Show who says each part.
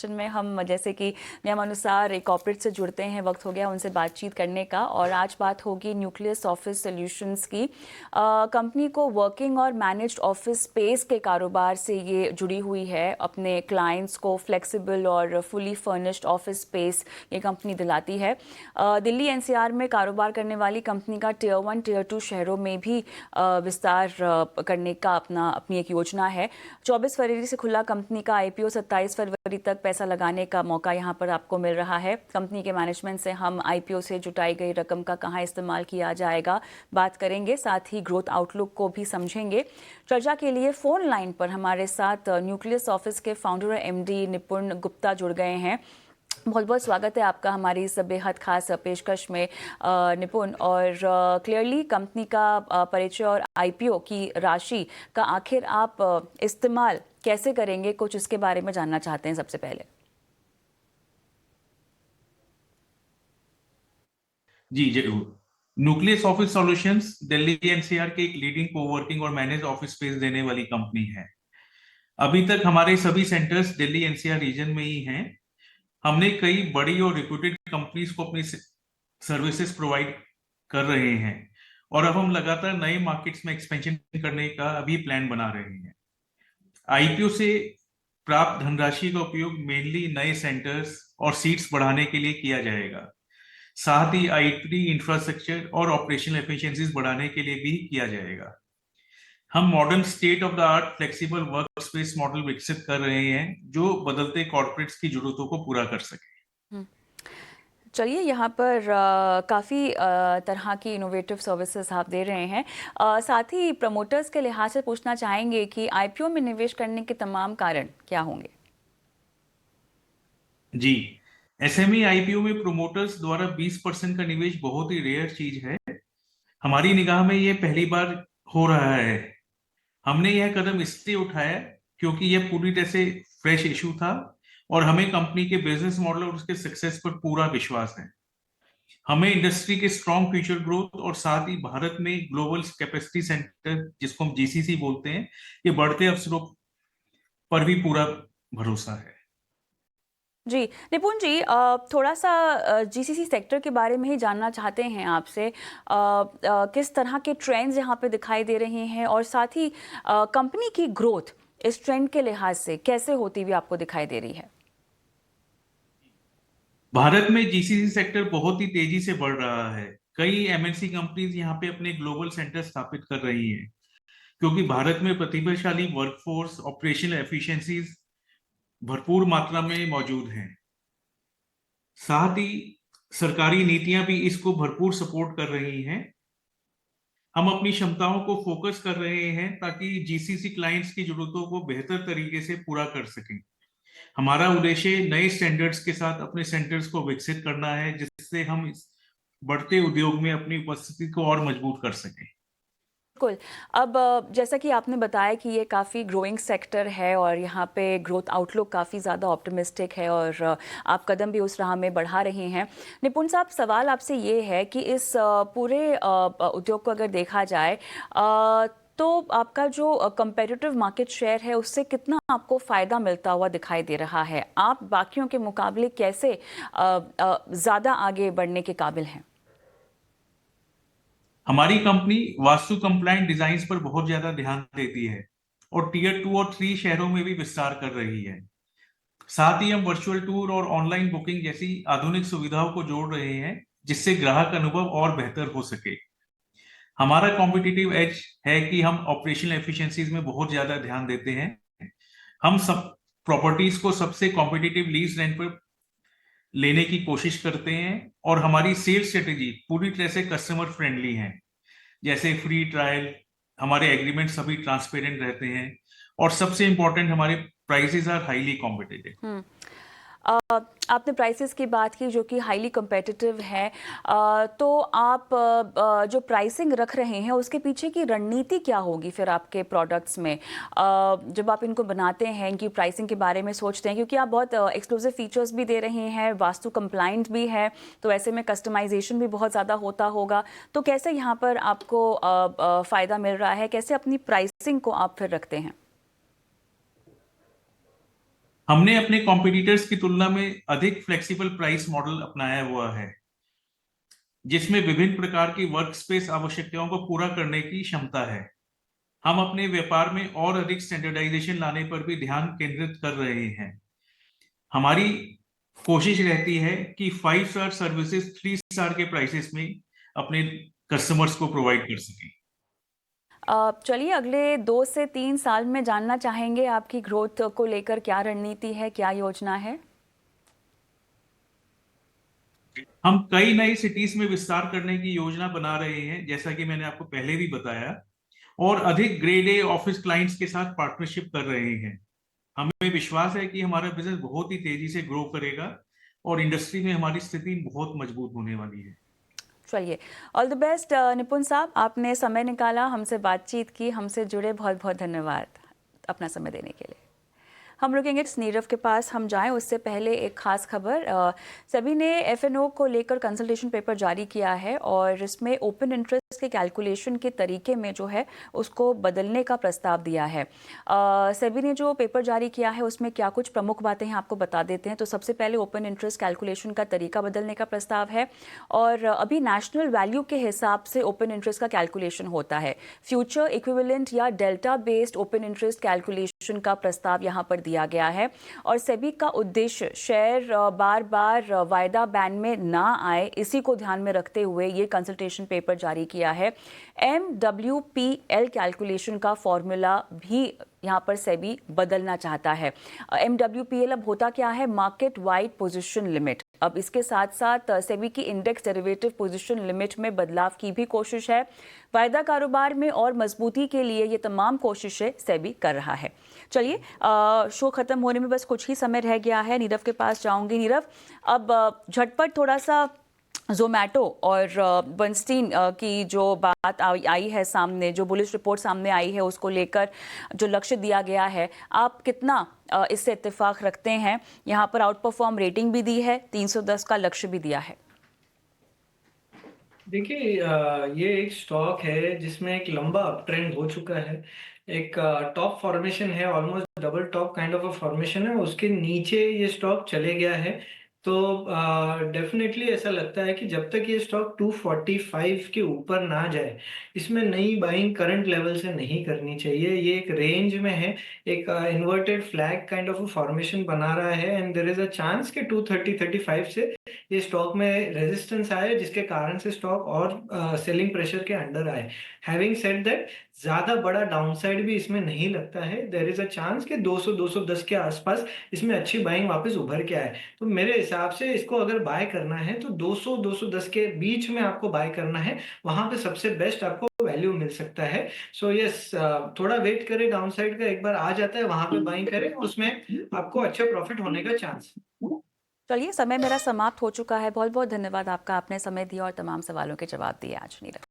Speaker 1: में हम जैसे कि नियमानुसार एक कॉर्पोरेट से जुड़ते हैं, वक्त हो गया उनसे बातचीत करने का। और आज बात होगी न्यूक्लियस ऑफिस सॉल्यूशंस की। कंपनी को वर्किंग और मैनेज्ड ऑफिस स्पेस के कारोबार से ये जुड़ी हुई है। अपने क्लाइंट्स को फ्लेक्सिबल और फुली फर्निश्ड ऑफिस स्पेस ये कंपनी दिलाती है। दिल्ली एनसीआर में कारोबार करने वाली कंपनी का टियर 1 टियर 2 शहरों में भी विस्तार करने का अपनी एक योजना है। 24 फरवरी से खुला कंपनी का आईपीओ, 27 फरवरी तक पैसा लगाने का मौका यहाँ पर आपको मिल रहा है। कंपनी के मैनेजमेंट से हम आईपीओ से जुटाई गई रकम का कहाँ इस्तेमाल किया जाएगा बात करेंगे, साथ ही ग्रोथ आउटलुक को भी समझेंगे। चर्चा के लिए फोन लाइन पर हमारे साथ न्यूक्लियस ऑफिस के फाउंडर और एमडी निपुण गुप्ता जुड़ गए हैं। बहुत बहुत स्वागत है आपका हमारी इस बेहद खास पेशकश में निपुण। और क्लियरली कंपनी का परिचय और आईपीओ की राशि का आखिर आप इस्तेमाल कैसे करेंगे, कुछ इसके बारे में जानना चाहते हैं सबसे पहले।
Speaker 2: जी जरूर। Nucleus office solutions Delhi NCR के एक लीडिंग कोवर्किंग और मैनेज ऑफिस स्पेस देने वाली कंपनी है। अभी तक हमारे सभी सेंटर्स दिल्ली एनसीआर रीजन में ही हैं। हमने कई बड़ी और रिप्यूटेड कंपनीज को अपनी सर्विसेज प्रोवाइड कर रहे हैं और अब हम लगातार नए मार्केट्स में एक्सपेंशन करने का अभी प्लान बना रहे हैं। आईपीओ से प्राप्त धनराशि का उपयोग मेनली नए सेंटर्स और सीट्स बढ़ाने के लिए किया जाएगा। साथ ही आईटी इंफ्रास्ट्रक्चर और ऑपरेशनल एफिशिएंसीज बढ़ाने के लिए भी किया जाएगा। हम modern state of the art flexible work space model विकसित कर रहे हैं जो बदलते कॉर्पोरेट्स की जरूरतों को पूरा कर सके।
Speaker 1: चलिए, यहाँ पर काफ़ी तरह की इनोवेटिव सर्विसेज आप दे रहे हैं। साथ ही प्रमोटर्स के लिहाज से पूछना चाहेंगे कि आईपीओ में निवेश करने के तमाम कारण क्या होंगे?
Speaker 2: जी, एसएमई आईपीओ में प्रोमोटर्स द्वारा 20% का निवेश बहुत ही रेयर चीज है। हमारी निगाह में यह पहली बार हो रहा है। हमने यह कदम इसलिए उठाया क्योंकि यह पूरी तरह से फ्रेश इशू था और हमें कंपनी के बिजनेस मॉडल और उसके सक्सेस पर पूरा विश्वास है। हमें इंडस्ट्री के स्ट्रॉन्ग फ्यूचर ग्रोथ और साथ ही भारत में ग्लोबल कैपेसिटी सेंटर जिसको हम जीसीसी बोलते हैं, ये बढ़ते अवसरों पर भी पूरा भरोसा है।
Speaker 1: जी निपुण जी, थोड़ा सा जीसीसी सेक्टर के बारे में ही जानना चाहते हैं आपसे। किस तरह के ट्रेंड्स यहाँ पे दिखाई दे रहे हैं और साथ ही कंपनी की ग्रोथ इस ट्रेंड के लिहाज से कैसे होती हुई आपको दिखाई दे रही है?
Speaker 2: भारत में जीसीसी सेक्टर बहुत ही तेजी से बढ़ रहा है। कई एमएनसी कंपनीज यहाँ पे अपने ग्लोबल सेंटर स्थापित कर रही हैं क्योंकि भारत में प्रतिभाशाली वर्कफोर्स ऑपरेशनल एफिशिएंसीज भरपूर मात्रा में मौजूद हैं। साथ ही सरकारी नीतियां भी इसको भरपूर सपोर्ट कर रही हैं। हम अपनी क्षमताओं को फोकस कर रहे हैं ताकि जीसीसी क्लाइंट्स की जरूरतों को बेहतर तरीके से पूरा कर सकें। हमारा उद्देश्य नए स्टैंडर्ड्स के साथ अपने सेंटर्स को विकसित करना है जिससे हम इस बढ़ते उद्योग में अपनी उपस्थिति को और मजबूत कर सकें।
Speaker 1: बिल्कुल। अब जैसा कि आपने बताया कि ये काफ़ी ग्रोइंग सेक्टर है और यहाँ पे ग्रोथ आउटलुक काफ़ी ज़्यादा ऑप्टिमिस्टिक है और आप कदम भी उस राह में बढ़ा रहे हैं। निपुण साहब, सवाल आपसे ये है कि इस पूरे उद्योग को अगर देखा जाए तो आपका जो कंपेटिटिव मार्केट शेयर है उससे कितना आपको फ़ायदा मिलता हुआ दिखाई दे रहा है? आप बाकियों के मुकाबले कैसे ज़्यादा आगे बढ़ने के काबिल हैं?
Speaker 2: हमारी कंपनी वास्तु कंप्लायंट डिजाइन पर बहुत ज्यादा ध्यान देती है और टीयर 2 और 3 शहरों में भी विस्तार कर रही है। साथ ही हम वर्चुअल टूर और ऑनलाइन बुकिंग जैसी आधुनिक सुविधाओं को जोड़ रहे हैं जिससे ग्राहक अनुभव और बेहतर हो सके। हमारा कॉम्पिटिटिव एज है कि हम ऑपरेशनल एफिशिएंसीज में बहुत ज्यादा ध्यान देते हैं। हम सब प्रॉपर्टीज को सबसे कॉम्पिटिटिव लीज रेंट पर लेने की कोशिश करते हैं और हमारी सेल्स स्ट्रेटेजी पूरी तरह से कस्टमर फ्रेंडली है। जैसे फ्री ट्रायल, हमारे एग्रीमेंट सभी ट्रांसपेरेंट रहते हैं और सबसे इंपॉर्टेंट हमारे प्राइसेस आर हाईली कॉम्पिटिटिव।
Speaker 1: आपने प्राइसेस की बात की जो कि हाईली competitive है। तो आप जो प्राइसिंग रख रहे हैं उसके पीछे की रणनीति क्या होगी फिर आपके प्रोडक्ट्स में? जब आप इनको बनाते हैं, इनकी प्राइसिंग के बारे में सोचते हैं, क्योंकि आप बहुत एक्सक्लूसिव फीचर्स भी दे रहे हैं, वास्तु कंप्लाइंट भी है, तो ऐसे में कस्टमाइजेशन भी बहुत ज़्यादा होता होगा। तो कैसे यहाँ पर आपको फ़ायदा मिल रहा है, कैसे अपनी प्राइसिंग को आप फिर रखते हैं?
Speaker 2: हमने अपने कॉम्पिटिटर्स की तुलना में अधिक फ्लेक्सिबल प्राइस मॉडल अपनाया हुआ है, जिसमें विभिन्न प्रकार की वर्क स्पेस आवश्यकताओं को पूरा करने की क्षमता है। हम अपने व्यापार में और अधिक स्टैंडर्डाइजेशन लाने पर भी ध्यान केंद्रित कर रहे हैं। हमारी कोशिश रहती है कि 5 स्टार सर्विसेज 3 स्टार के प्राइसेस में अपने कस्टमर्स को प्रोवाइड कर सकें।
Speaker 1: चलिए अगले 2 से 3 साल में जानना चाहेंगे आपकी ग्रोथ को लेकर क्या रणनीति है, क्या योजना है?
Speaker 2: हम कई नई सिटीज में विस्तार करने की योजना बना रहे हैं, जैसा कि मैंने आपको पहले भी बताया, और अधिक ग्रेड ए ऑफिस क्लाइंट्स के साथ पार्टनरशिप कर रहे हैं। हमें विश्वास है कि हमारा बिजनेस बहुत ही तेजी से ग्रो करेगा और इंडस्ट्री में हमारी स्थिति बहुत मजबूत होने वाली है।
Speaker 1: चलिए, ऑल द बेस्ट निपुण साहब, आपने समय निकाला, हमसे बातचीत की, हमसे जुड़े, बहुत बहुत धन्यवाद अपना समय देने के लिए। हम रुकेंगे नीरव के पास, हम जाएं उससे पहले एक खास खबर। सभी ने एफएनओ को लेकर कंसल्टेशन पेपर जारी किया है और इसमें ओपन इंटरेस्ट के कैलकुलेशन के तरीके में जो है उसको बदलने का प्रस्ताव दिया है। सभी ने जो पेपर जारी किया है उसमें क्या कुछ प्रमुख बातें हैं आपको बता देते हैं। तो सबसे पहले ओपन इंटरेस्ट कैलकुलेशन का तरीका बदलने का प्रस्ताव है और अभी नेशनल वैल्यू के हिसाब से ओपन इंटरेस्ट का कैलकुलेशन होता है। फ्यूचर इक्विवेलेंट या delta based open interest calculation का प्रस्ताव यहाँ पर दिया गया है और सेबी का उद्देश्य शेयर बार बार वायदा बैंड में ना आए, इसी को ध्यान में रखते हुए ये कंसल्टेशन पेपर जारी किया है। MWPL कैलकुलेशन का फॉर्मूला भी यहाँ पर सेबी बदलना चाहता है। MWPL अब होता क्या है? Market wide position limit. अब इसके साथ साथ सेबी की इंडेक्स डेरिवेटिव पोजीशन लिमिट में बदलाव की भी कोशिश है। वायदा कारोबार में और मजबूती के लिए ये तमाम कोशिशें सेबी कर रहा है। चलिए, शो खत्म होने में बस कुछ ही समय रह गया है। नीरव के पास जाऊंगी। नीरव, अब झटपट थोड़ा सा जोमैटो और बर्नस्टीन की जो बात आई है सामने, जो बुलिश रिपोर्ट सामने आई है, उसको लेकर जो लक्ष्य दिया गया है, आप कितना इससे इत्तेफाक रखते हैं? यहाँ पर आउट परफॉर्म रेटिंग भी दी है, 310 का लक्ष्य भी दिया है।
Speaker 3: देखिए, ये एक स्टॉक है जिसमें एक लंबा अप ट्रेंड हो चुका है। एक टॉप फॉर्मेशन है, almost double top kind of a formation है, उसके नीचे ये स्टॉक चले गया है। तो डेफिनेटली ऐसा लगता है कि जब तक ये स्टॉक 245 के ऊपर ना जाए, इसमें नई बाइंग करंट लेवल से नहीं करनी चाहिए। ये एक रेंज में है, एक inverted flag kind of formation बना रहा है and there is a chance कि 230-35 से ये स्टॉक में रेजिस्टेंस आए, जिसके कारण से स्टॉक और सेलिंग प्रेशर के अंडर आए। हैविंग सेड दैट, ज्यादा बड़ा डाउनसाइड भी इसमें नहीं लगता है। देयर इज अ चांस कि 200-210 के आसपास इसमें अच्छी बाइंग वापस उभर के आए। तो मेरे हिसाब से इसको अगर बाय करना है तो 200-210 के बीच में आपको बाय करना है, वहां पे सबसे बेस्ट आपको वैल्यू मिल सकता है। सो यस, थोड़ा वेट करें, डाउनसाइड का एक बार आ जाता है वहां पे बाइंग करें, उसमें आपको अच्छा प्रॉफिट होने का चांस।
Speaker 1: चलिए, समय मेरा समाप्त हो चुका है। बहुत बहुत धन्यवाद आपका, आपने समय दिया और तमाम सवालों के जवाब दिए आज नीरव।